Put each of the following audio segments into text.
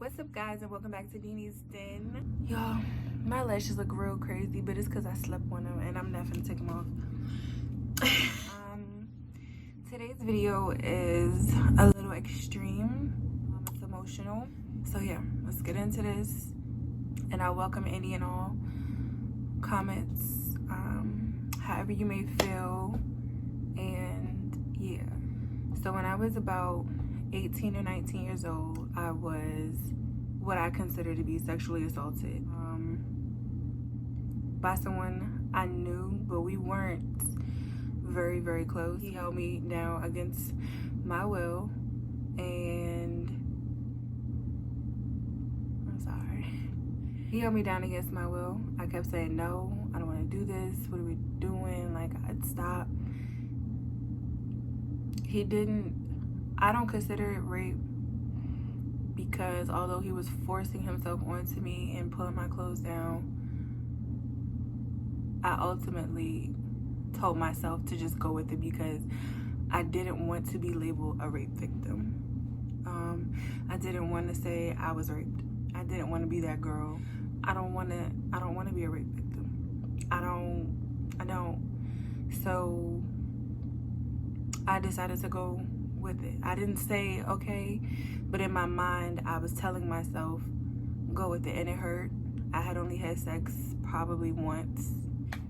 What's up, guys, and welcome back to Deanie's Den. Y'all, my lashes look real crazy, but it's because I slept on them and I'm not gonna take them off. Today's video is a little extreme. It's emotional. So yeah, let's get into this. And I welcome any and all comments, however you may feel. And yeah, so when I was about 18 or 19 years old, I was what I consider to be sexually assaulted by someone I knew, but we weren't very, very close. He held me down against my will, and I'm sorry. He held me down against my will. I kept saying, no, I don't want to do this. What are we doing? Like, I'd stop. He didn't. I don't consider it rape because although he was forcing himself onto me and pulling my clothes down, I ultimately told myself to just go with it because I didn't want to be labeled a rape victim. I didn't want to say I was raped. I didn't want to be that girl. I don't want to be a rape victim. I don't. So I decided to go with it. I didn't say okay, but in my mind I was telling myself go with it, and it hurt. I had only had sex probably once,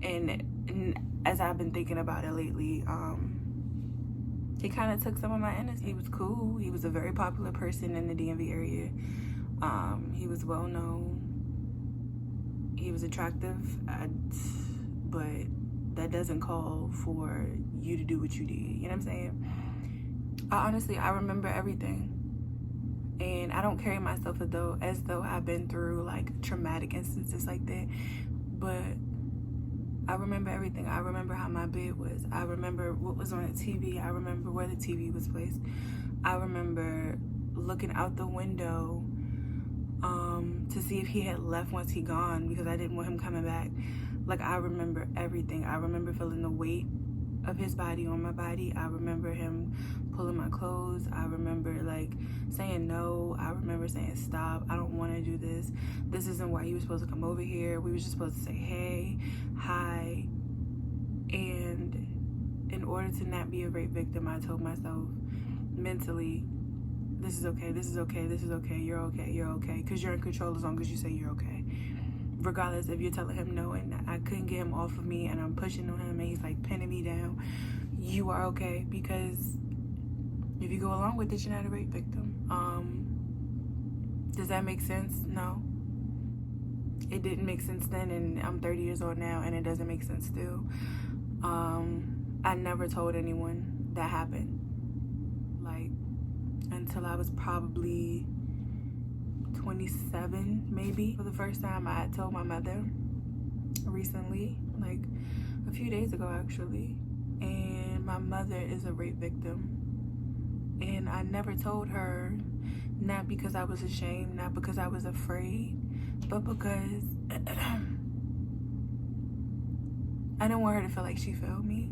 and as I've been thinking about it lately, he kind of took some of my innocence. He was cool. He was a very popular person in the DMV area. He was well known. He was attractive, but that doesn't call for you to do what you did. You know what I'm saying? I remember everything, and I don't carry myself as though I've been through like traumatic instances like that, but I remember everything. I remember how my bed was. I remember what was on the TV. I remember where the TV was placed. I remember looking out the window to see if he had left once he gone because I didn't want him coming back. Like, I remember everything. I remember feeling the weight of his body on my body. I remember him pulling my clothes. I remember like saying no. I remember saying stop. I don't want to do this. This isn't why you were supposed to come over here. We were just supposed to say hey, hi. And in order to not be a rape victim, I told myself mentally, this is okay, this is okay, this is okay, you're okay, because you're in control as long as you say you're okay. Regardless if you're telling him no and I couldn't get him off of me and I'm pushing on him and he's like pinning me down, you are okay, because if you go along with it, you're not a rape victim. Does that make sense? No. It didn't make sense then, and I'm 30 years old now and it doesn't make sense still. I never told anyone that happened, like, until I was probably 27 maybe. For the first time, I had told my mother recently, like a few days ago actually, and my mother is a rape victim, and I never told her, not because I was ashamed, not because I was afraid, but because I didn't want her to feel like she failed me.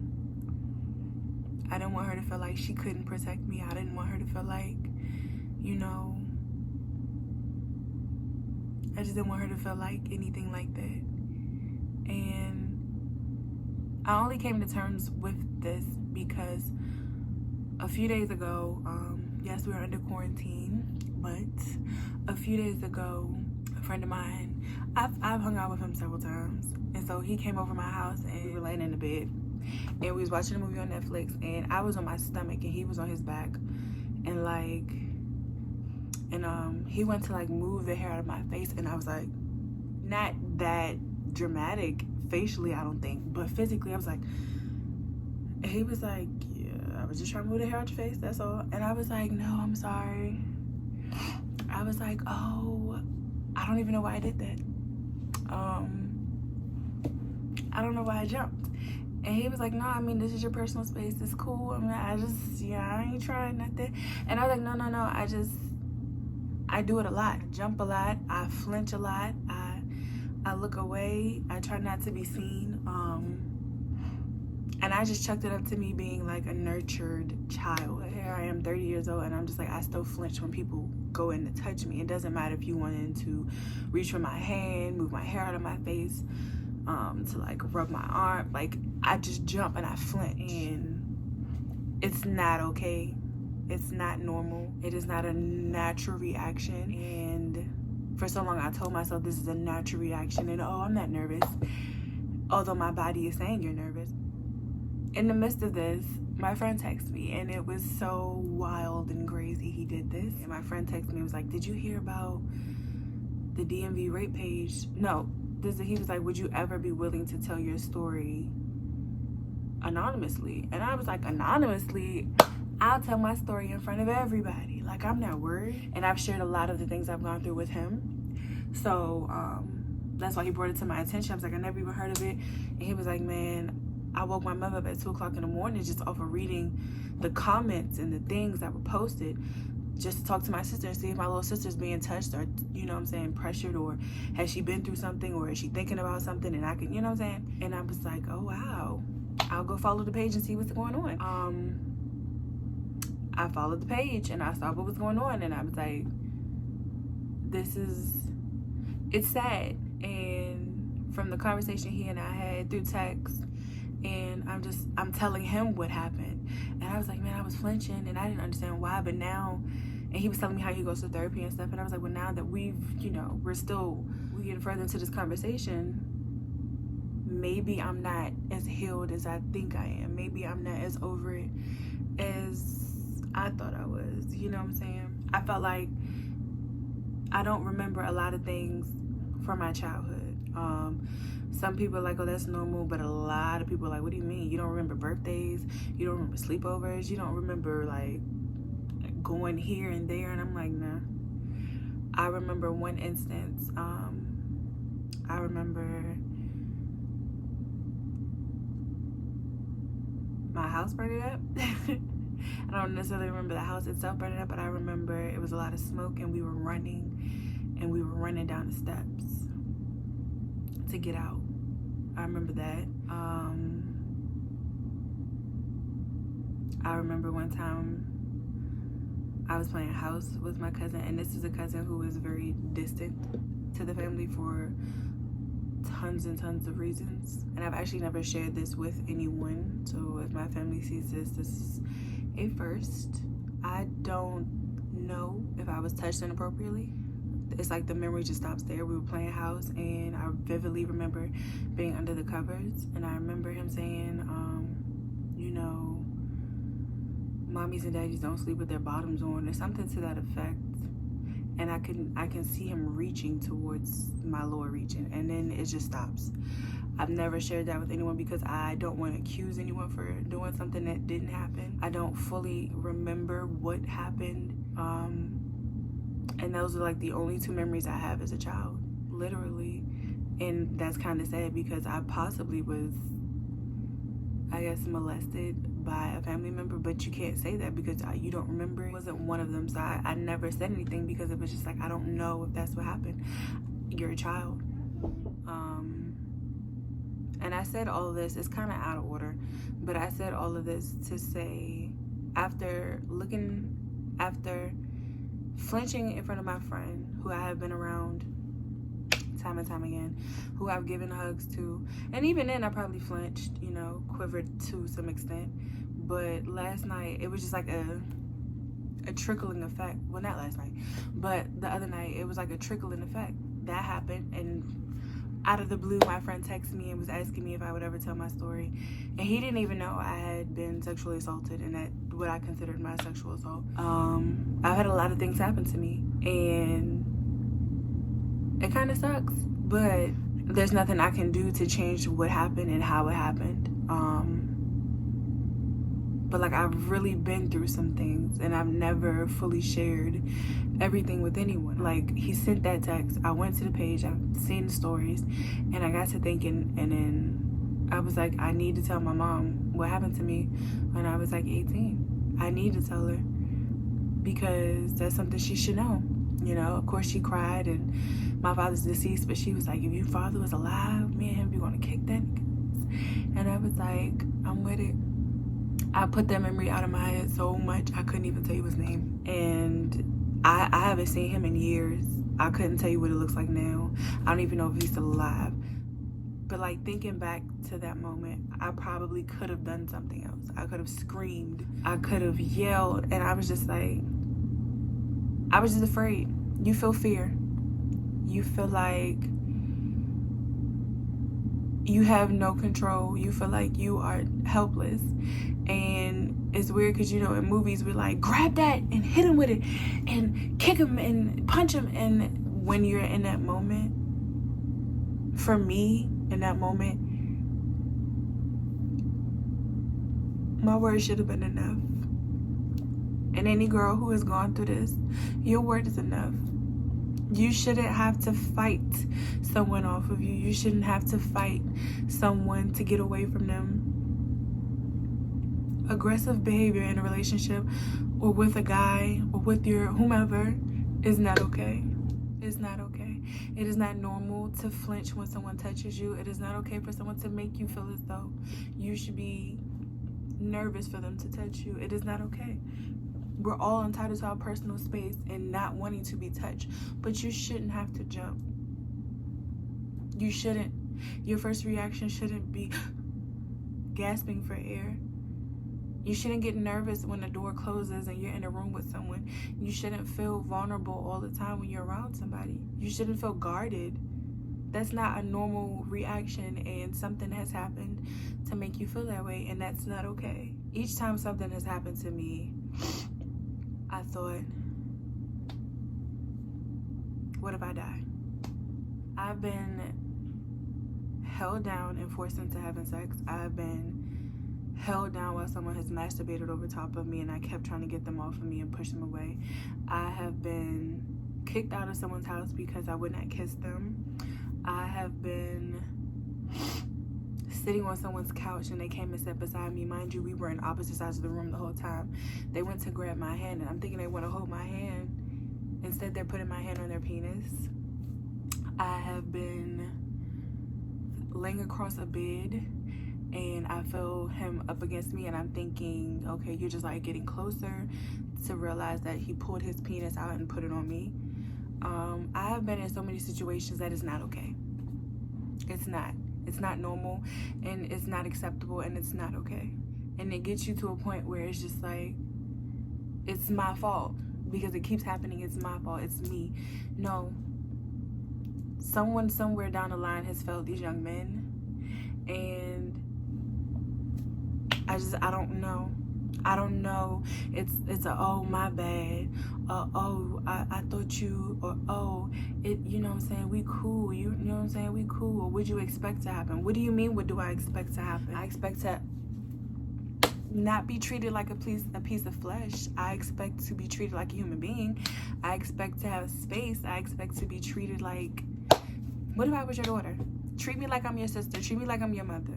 I didn't want her to feel like she couldn't protect me. I didn't want her to feel like, you know, I just didn't want her to feel like anything like that. And I only came to terms with this because a few days ago, yes, we were under quarantine, but a few days ago, a friend of mine, I've hung out with him several times, and so he came over my house and we were laying in the bed and we was watching a movie on Netflix, and I was on my stomach and he was on his back, and like, and he went to like move the hair out of my face, and I was like, not that dramatic facially, I don't think, but physically I was like, and he was like, yeah, I was just trying to move the hair out your face, that's all. And I was like, no, I'm sorry. I was like, oh, I don't even know why I did that. I don't know why I jumped. And he was like, no, I mean, this is your personal space, it's cool. I mean, I ain't trying nothing. And I was like, no, I do it a lot. I jump a lot, I flinch a lot, I look away, I try not to be seen. And I just chucked it up to me being like a nurtured child. Here I am, 30 years old, and I'm just like, I still flinch when people go in to touch me. It doesn't matter if you wanted to reach for my hand, move my hair out of my face, to like rub my arm. Like, I just jump and I flinch. And it's not okay. It's not normal. It is not a natural reaction. And for so long I told myself this is a natural reaction, and oh, I'm not nervous, although my body is saying you're nervous. In the midst of this, my friend texted me, and it was so wild and crazy he did this. And my friend texted me and was like, did you hear about the DMV rape page? No, he was like, would you ever be willing to tell your story anonymously? And I was like, anonymously? I'll tell my story in front of everybody. Like, I'm not worried. And I've shared a lot of the things I've gone through with him. So that's why he brought it to my attention. I was like, I never even heard of it. And he was like, man, I woke my mother up at 2 o'clock in the morning just off of reading the comments and the things that were posted, just to talk to my sister and see if my little sister's being touched or, you know what I'm saying, pressured, or has she been through something, or is she thinking about something, and I can, you know what I'm saying? And I was like, oh, wow. I'll go follow the page and see what's going on. I followed the page and I saw what was going on, and I was like, it's sad. And from the conversation he and I had through text, and I'm telling him what happened, and I was like, man, I was flinching and I didn't understand why, but now, and he was telling me how he goes to therapy and stuff, and I was like, well, now that we're getting further into this conversation, maybe I'm not as healed as I think I am. Maybe I'm not as over it as I thought I was, you know what I'm saying? I felt like I don't remember a lot of things from my childhood. Some people are like, oh, that's normal, but a lot of people are like, what do you mean? You don't remember birthdays? You don't remember sleepovers? You don't remember like going here and there? And I'm like, nah. I remember one instance. I remember my house burning up. I don't necessarily remember the house itself burning up, but I remember it was a lot of smoke, and we were running down the steps to get out. I remember that. I remember one time I was playing house with my cousin, and this is a cousin who is very distant to the family for tons and tons of reasons, and I've actually never shared this with anyone, so if my family sees this is a first. I don't know if I was touched inappropriately. It's like the memory just stops there. We were playing house, and I vividly remember being under the covers, and I remember him saying, you know, mommies and daddies don't sleep with their bottoms on, or something to that effect. And I can see him reaching towards my lower region, and then it just stops. I've never shared that with anyone because I don't want to accuse anyone for doing something that didn't happen. I don't fully remember what happened. And those are like the only two memories I have as a child, literally. And that's kind of sad because I possibly was, I guess, molested by a family member, but you can't say that because you don't remember. It wasn't one of them, so I never said anything because it was just like, I don't know if that's what happened. You're a child. And I said all of this, it's kind of out of order, but I said all of this to say, after flinching in front of my friend, who I have been around time and time again, who I've given hugs to, and even then I probably flinched, you know, quivered to some extent, but last night it was just like a trickling effect. Well, not last night, but the other night it was like a trickling effect that happened, and out of the blue my friend texted me and was asking me if I would ever tell my story, and he didn't even know I had been sexually assaulted, and that what I considered my sexual assault. I've had a lot of things happen to me, and it kind of sucks, but there's nothing I can do to change what happened and how it happened. But like, I've really been through some things, and I've never fully shared everything with anyone. Like, he sent that text, I went to the page, I've seen the stories, and I got to thinking, and then I was like, I need to tell my mom what happened to me when I was like 18. I need to tell her because that's something she should know. You know, of course she cried, and my father's deceased, but she was like, if your father was alive, me and him be gonna kick that nigga. And I was like, I'm with it. I put that memory out of my head so much I couldn't even tell you his name. And I haven't seen him in years. I couldn't tell you what it looks like now. I don't even know if he's still alive. But like, thinking back to that moment, I probably could have done something else. I could have screamed, I could have yelled, and I was just like, I was just afraid. You feel fear. You feel like you have no control. You feel like you are helpless. And it's weird because, you know, in movies we're like, grab that and hit him with it and kick him and punch him. And when you're in that moment, for me, in that moment, my word should have been enough. And any girl who has gone through this, your word is enough. You shouldn't have to fight someone off of you. You shouldn't have to fight someone to get away from them. Aggressive behavior in a relationship or with a guy or with your whomever is not okay. It's not okay. It is not normal to flinch when someone touches you. It is not okay for someone to make you feel as though you should be nervous for them to touch you. It is not okay. We're all entitled to our personal space and not wanting to be touched, but you shouldn't have to jump. You shouldn't. Your first reaction shouldn't be gasping for air. You shouldn't get nervous when the door closes and you're in a room with someone. You shouldn't feel vulnerable all the time when you're around somebody. You shouldn't feel guarded. That's not a normal reaction, and something has happened to make you feel that way, and that's not okay. Each time something has happened to me, I thought, what if I die? I've been held down and forced into having sex. I've been held down while someone has masturbated over top of me and I kept trying to get them off of me and push them away. I have been kicked out of someone's house because I would not kiss them. I have been sitting on someone's couch and they came and sat beside me. Mind you, we were in opposite sides of the room the whole time. They went to grab my hand and I'm thinking they want to hold my hand. Instead, they're putting my hand on their penis. I have been laying across a bed and I feel him up against me and I'm thinking, okay, you're just like getting closer, to realize that he pulled his penis out and put it on me. I have been in so many situations that is not okay. It's not normal and it's not acceptable and it's not okay. And it gets you to a point where it's just like, it's my fault because it keeps happening. It's my fault. It's me. No. Someone somewhere down the line has failed these young men, and I don't know. I don't know. It's a, oh, my bad. Oh, I thought you, or oh, it, you know what I'm saying, we cool. You know what I'm saying, we cool. Or what do you expect to happen? What do you mean, what do I expect to happen? I expect to not be treated like a piece of flesh. I expect to be treated like a human being. I expect to have space. I expect to be treated like, what if I was your daughter? Treat me like I'm your sister. Treat me like I'm your mother.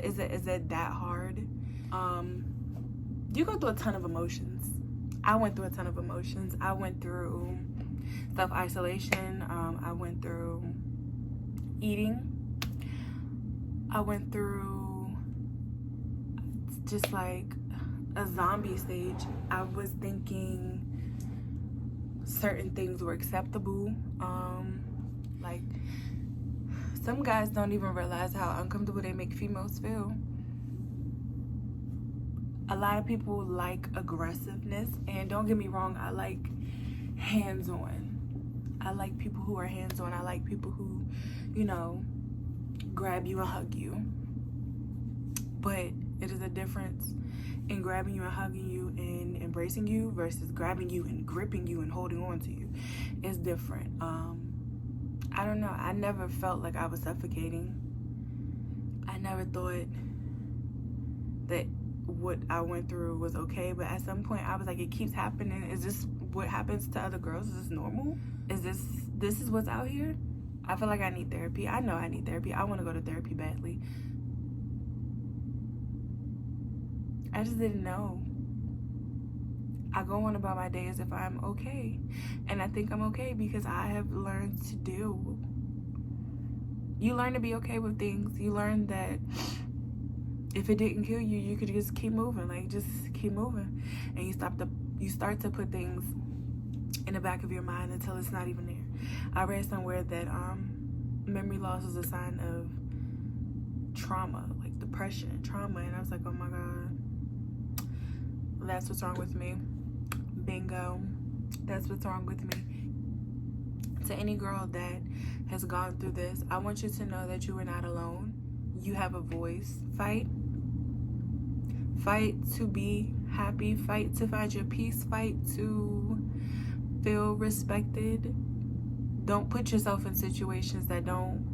Is it that hard? You go through a ton of emotions. I went through a ton of emotions. I went through self-isolation. I went through eating. I went through just like a zombie stage. I was thinking certain things were acceptable. Like, some guys don't even realize how uncomfortable they make females feel. A lot of people like aggressiveness, and don't get me wrong, I like hands-on. I like people who are hands-on. I like people who, you know, grab you and hug you. But it is a difference in grabbing you and hugging you and embracing you versus grabbing you and gripping you and holding on to you. It's different. I don't know. I never felt like I was suffocating. I never thought that what I went through was okay, but at some point I was like, it keeps happening. Is this what happens to other girls? Is this normal? Is this is what's out here? I feel like I need therapy. I know I need therapy. I want to go to therapy badly. I just didn't know. I go on about my day as if I'm okay, and I think I'm okay because I have learned to deal You learn to be okay with things. You learn that if it didn't kill you, you could just keep moving. Like, just keep moving. And you start to put things in the back of your mind until it's not even there. I read somewhere that memory loss is a sign of trauma, like depression, trauma. And I was like, oh my God, that's what's wrong with me. Bingo. That's what's wrong with me. To any girl that has gone through this, I want you to know that you are not alone. You have a voice. Fight to be happy. Fight to find your peace. Fight to feel respected. Don't put yourself in situations that don't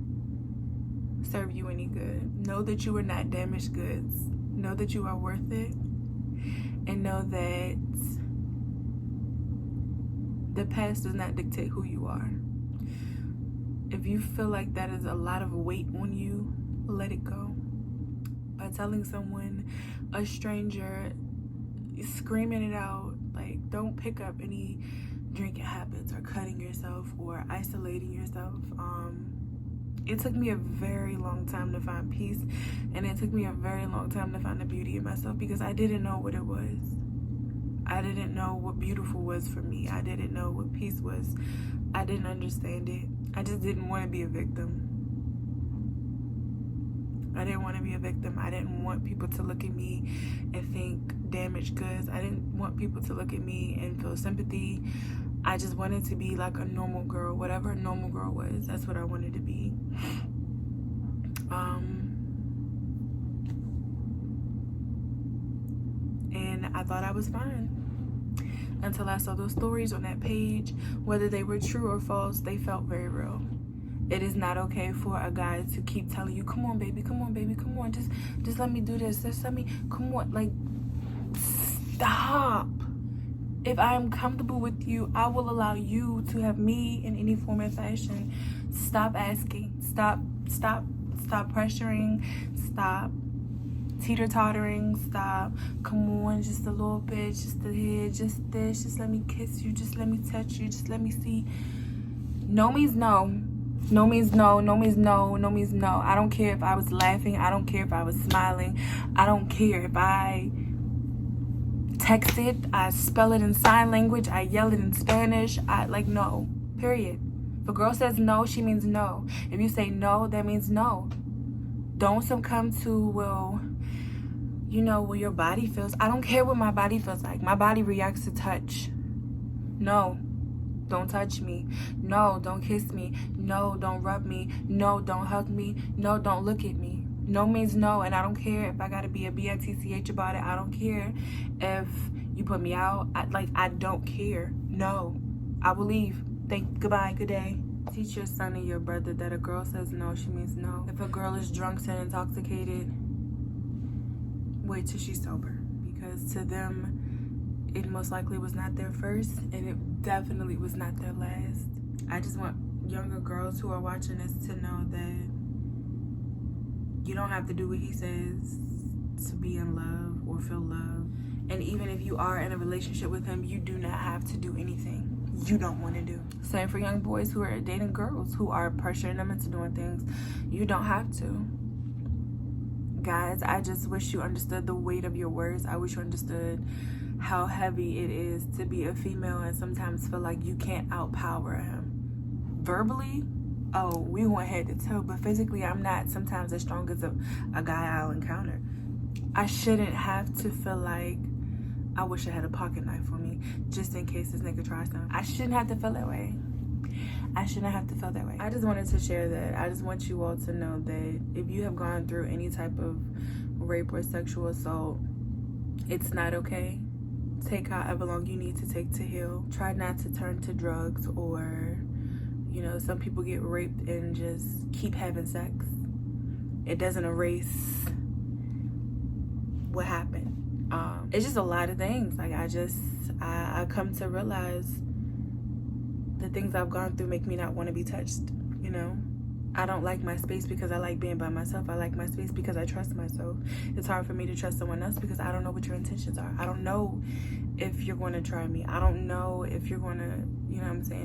serve you any good. Know that you are not damaged goods. Know that you are worth it. And know that the past does not dictate who you are. If you feel like that is a lot of weight on you, let it go. By telling someone, a stranger, screaming it out, like, don't pick up any drinking habits or cutting yourself or isolating yourself. It took me a very long time to find peace, and it took me a very long time to find the beauty in myself, because I didn't know what it was. I didn't know what beautiful was for me. I didn't know what peace was. I didn't understand it. I just didn't want to be a victim. I didn't want to be a victim. I didn't want people to look at me and think damaged goods. I didn't want people to look at me and feel sympathy. I just wanted to be like a normal girl. Whatever a normal girl was, that's what I wanted to be. And I thought I was fine until I saw those stories on that page. Whether they were true or false, they felt very real. It is not okay for a guy to keep telling you, come on, baby, come on, baby, come on, just let me do this, just let me, come on, like, stop. If I am comfortable with you, I will allow you to have me in any form or fashion. Stop asking, stop pressuring, stop teeter-tottering, stop, come on, just a little bit, just a hit, just this, just let me kiss you, just let me touch you, just let me see. No means no. No means no, no means no, no means no. I don't care if I was laughing. I don't care if I was smiling. I don't care if I text it, I spell it in sign language, I yell it in Spanish. No, period. If a girl says no, she means no. If you say no, that means no. Don't succumb to, well, your body feels. I don't care what my body feels like. My body reacts to touch. No. Don't touch me. No, don't kiss me. No, don't rub me. No, don't hug me. No, don't look at me. No means no, and I don't care if I gotta be a bitch about it. I don't care if you put me out. I don't care. No, I will leave. Goodbye, good day. Teach your son and your brother that a girl says no, she means no. If a girl is drunk and intoxicated, wait till she's sober, because to them, it most likely was not their first, and it definitely was not their last. I just want younger girls who are watching this to know that you don't have to do what he says to be in love or feel love. And even if you are in a relationship with him, you do not have to do anything you don't want to do. Same for young boys who are dating girls who are pressuring them into doing things. You don't have to. Guys, I just wish you understood the weight of your words. I wish you understood how heavy it is to be a female and sometimes feel like you can't outpower him. Verbally, oh, we went head to toe, but physically I'm not sometimes as strong as a guy I'll encounter. I shouldn't have to feel like I wish I had a pocket knife on me just in case this nigga tries something. I shouldn't have to feel that way. I shouldn't have to feel that way. I just wanted to share that. I just want you all to know that if you have gone through any type of rape or sexual assault, it's not okay. Take however long you need to take to heal. Try not to turn to drugs, or some people get raped and just keep having sex. It doesn't erase what happened. It's just a lot of things. Like, I come to realize the things I've gone through make me not want to be touched. I don't like my space because I like being by myself. I like my space because I trust myself. It's hard for me to trust someone else because I don't know what your intentions are. I don't know if you're going to try me. I don't know if you're going to,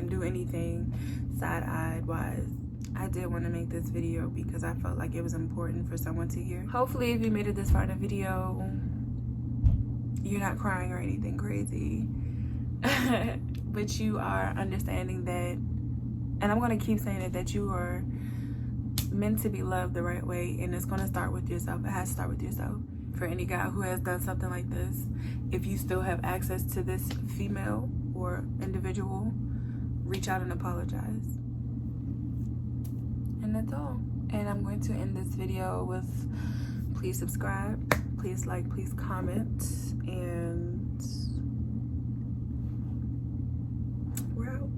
do anything side-eyed wise. I did want to make this video because I felt like it was important for someone to hear. Hopefully, if you made it this far in the video, you're not crying or anything crazy. But you are understanding that, and I'm going to keep saying it, that you are meant to be loved the right way, and it's going to start with yourself. It has to start with yourself. For any guy who has done something like this, if you still have access to this female or individual, reach out and apologize. And that's all. And I'm going to end this video with, please subscribe, please like, please comment, and we're out.